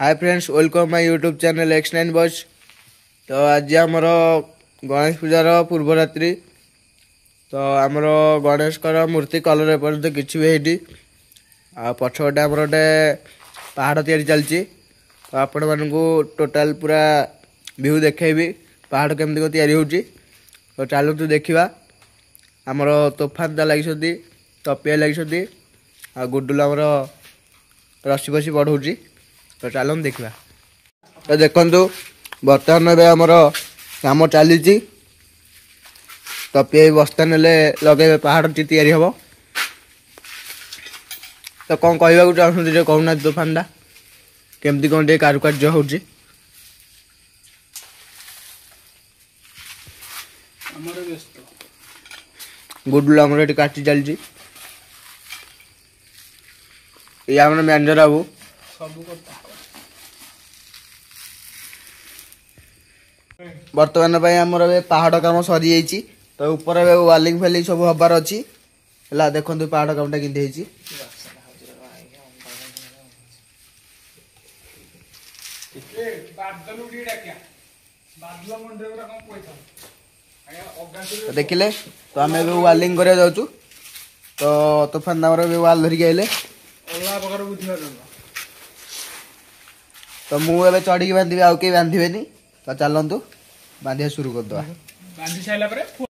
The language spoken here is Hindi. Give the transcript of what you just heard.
Hi friends, welcome my YouTube channel X9 boys. तो आज आमर गणेश पूजार पूर्व रात्रि। तो आमर गणेश मूर्ति कलर एपर्यंत किसी भी है पछपटे आमर गोटे पहाड़ तैयारी चलती। तो आपण मानू टोटाल पूरा व्यू देखी पहाड़ केमती कौन तैयारी होची। तो चलतु देखा आमर तोफान दा लगी तपिया लगी आ गुडुल आमर रसी बसी बढ़ाऊँगी। तो चलो देखा। तो देखु बर्तमान आमर काम चली तपिया बस्ता ने लगे पहाड़ टी तैयारी हम। तो कौन कहवाक चाहूँ कहूना तूफान दा केमती कौन टे कारुकार्य हो गुडुल आमर ये काटी चलती। ये आम मैनेजर बाबू बर्तमान आमर पहाड़ काम सरी जाइए। तो ऊपर वालिंग फैलिंग सब हबार अच्छी है। देखो पहाड़ कामटा कि देखिले। तो आम वालिंग कर जाऊँ। तो तूफान दामर वाल धरिक आइले। तो मुझे चढ़ी बांधि आउ कहीं बांधे। तो चलतु बांधिया शुरू करदे।